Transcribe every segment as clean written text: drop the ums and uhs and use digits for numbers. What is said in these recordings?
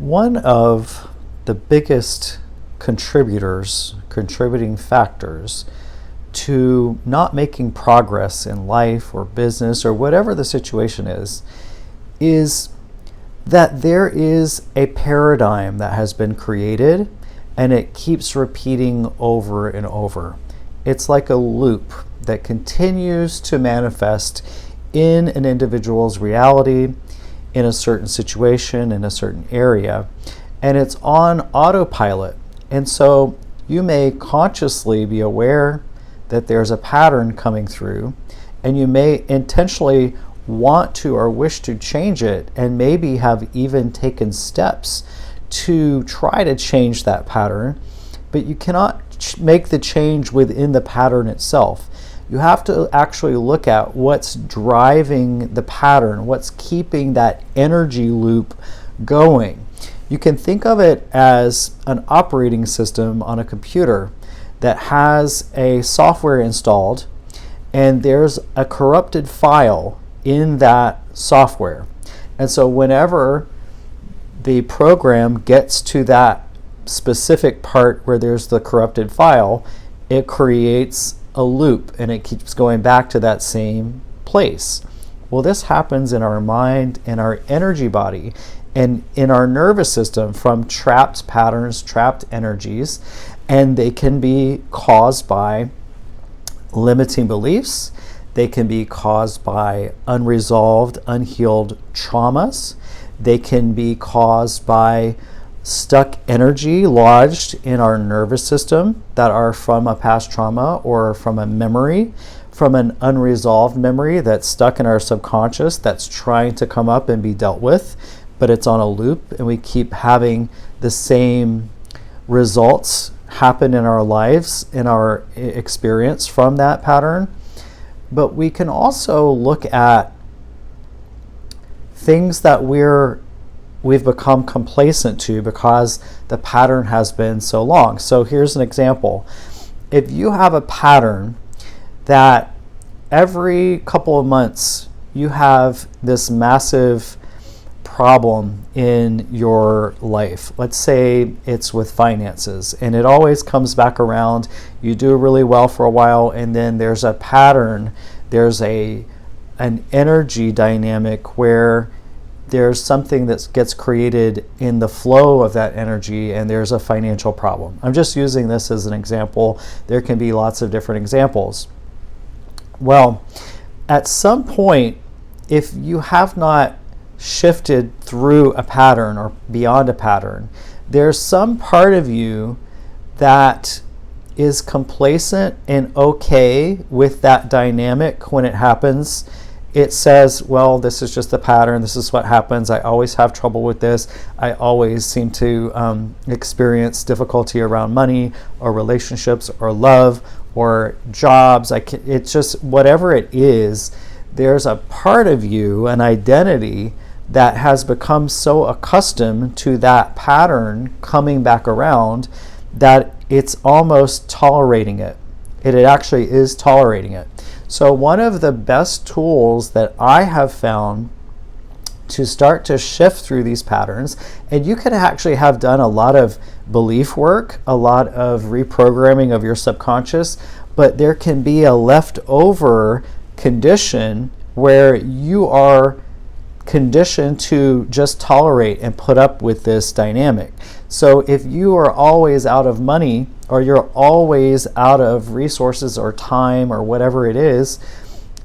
One of the biggest contributing factors to not making progress in life or business or whatever the situation is that there is a paradigm that has been created and it keeps repeating over and over. It's like a loop that continues to manifest in an individual's reality, in a certain situation, in a certain area, and it's on autopilot. And so you may consciously be aware that there's a pattern coming through, and you may intentionally want to or wish to change it, and maybe have even taken steps to try to change that pattern, but you cannot make the change within the pattern itself. You have to actually look at what's driving the pattern, what's keeping that energy loop going. You can think of it as an operating system on a computer that has a software installed, and there's a corrupted file in that software. And so whenever the program gets to that specific part where there's the corrupted file, it creates a loop and it keeps going back to that same place. Well, this happens in our mind, in our energy body, and in our nervous system from trapped patterns, trapped energies, and they can be caused by limiting beliefs. They can be caused by unresolved, unhealed traumas. They can be caused by stuck energy lodged in our nervous system that are from a past trauma or from a memory, from an unresolved memory that's stuck in our subconscious that's trying to come up and be dealt with, but it's on a loop, and we keep having the same results happen in our lives, in our experience from that pattern. But we can also look at things that we've become complacent to because the pattern has been so long. So here's an example. If you have a pattern that every couple of months you have this massive problem in your life, let's say it's with finances, and it always comes back around, you do really well for a while, and then there's a pattern, there's an energy dynamic where there's something that gets created in the flow of that energy, and there's a financial problem. I'm just using this as an example. There can be lots of different examples. Well, at some point, if you have not shifted through a pattern or beyond a pattern, there's some part of you that is complacent and okay with that dynamic when it happens. It says, well, this is just the pattern. This is what happens. I always have trouble with this. I always seem to experience difficulty around money or relationships or love or jobs. It's just whatever it is, there's a part of you, an identity, that has become so accustomed to that pattern coming back around that it's almost tolerating it. It actually is tolerating it. So one of the best tools that I have found to start to shift through these patterns, and you can actually have done a lot of belief work, a lot of reprogramming of your subconscious, but there can be a leftover condition where you are conditioned to just tolerate and put up with this dynamic. So if you are always out of money, or you're always out of resources or time or whatever it is,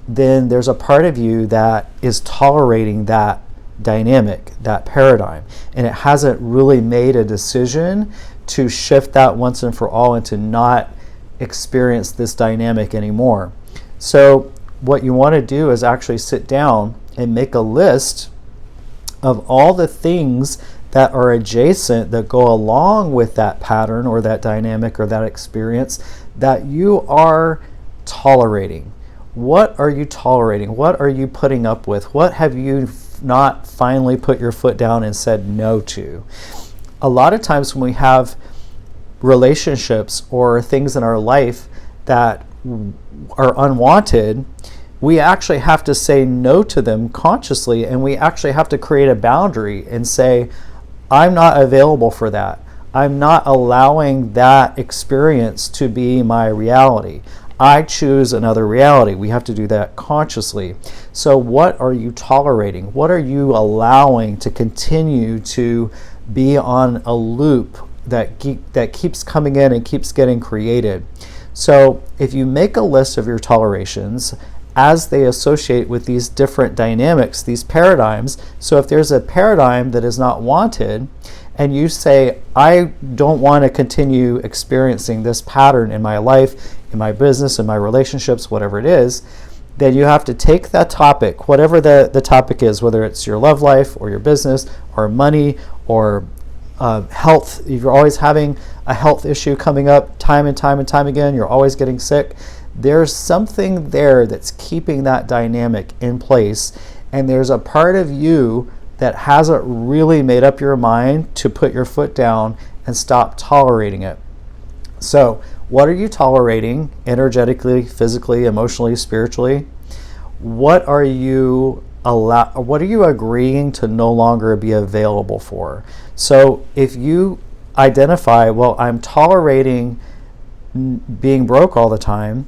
then there's a part of you that is tolerating that dynamic, that paradigm, and it hasn't really made a decision to shift that once and for all and to not experience this dynamic anymore. So what you want to do is actually sit down and make a list of all the things that are adjacent, that go along with that pattern or that dynamic or that experience that you are tolerating. What are you tolerating? What are you putting up with? What have you not finally put your foot down and said no to? A lot of times when we have relationships or things in our life that are unwanted, we actually have to say no to them consciously, and we actually have to create a boundary and say, I'm not available for that. I'm not allowing that experience to be my reality. I choose another reality. We have to do that consciously. So what are you tolerating? What are you allowing to continue to be on a loop that keeps coming in and keeps getting created? So if you make a list of your tolerations as they associate with these different dynamics, these paradigms, so if there's a paradigm that is not wanted, and you say, I don't want to continue experiencing this pattern in my life, in my business, in my relationships, whatever it is, then you have to take that topic, whatever the topic is, whether it's your love life or your business or money or health. If you're always having a health issue coming up time and time and time again, you're always getting sick, there's something there that's keeping that dynamic in place. And there's a part of you that hasn't really made up your mind to put your foot down and stop tolerating it. So, what are you tolerating energetically, physically, emotionally, spiritually? What are you agreeing to no longer be available for? So, if you identify, well, I'm tolerating being broke all the time,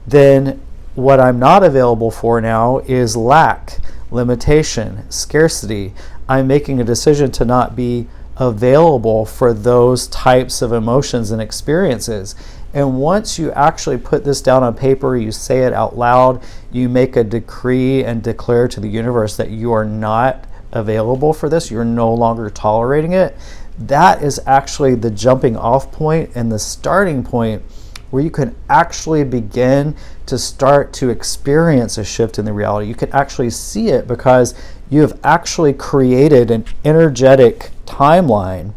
then what I'm not available for now is lack, limitation, scarcity. I'm making a decision to not be available for those types of emotions and experiences. And once you actually put this down on paper, you say it out loud, you make a decree and declare to the universe that you are not available for this, you're no longer tolerating it, that is actually the jumping off point and the starting point where you can actually begin to start to experience a shift in the reality. You can actually see it because you have actually created an energetic timeline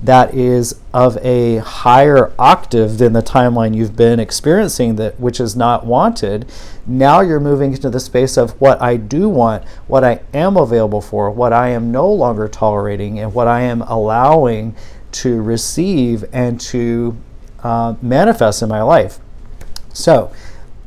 that is of a higher octave than the timeline you've been experiencing, that which is not wanted. Now you're moving into the space of what I do want, what I am available for, what I am no longer tolerating, and what I am allowing to receive and to manifest in my life. So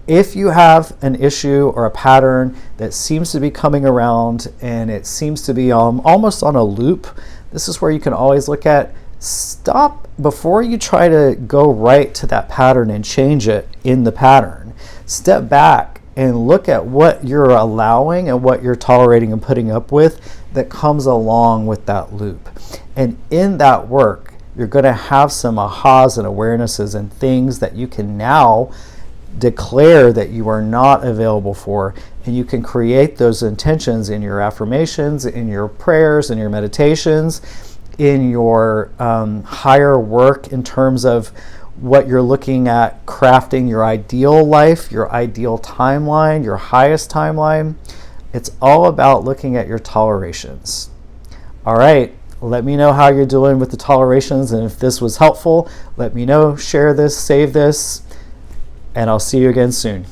if you have an issue or a pattern that seems to be coming around and it seems to be almost on a loop, this is where you can always look at, stop before you try to go right to that pattern and change it in the pattern. Step back and look at what you're allowing and what you're tolerating and putting up with that comes along with that loop. And in that work, you're going to have some ahas and awarenesses and things that you can now declare that you are not available for, and you can create those intentions in your affirmations, in your prayers, in your meditations, in your higher work in terms of what you're looking at crafting your ideal life, your ideal timeline, your highest timeline. It's all about looking at your tolerations. All right. Let me know how you're doing with the tolerations, and if this was helpful, let me know, share this, save this, and I'll see you again soon.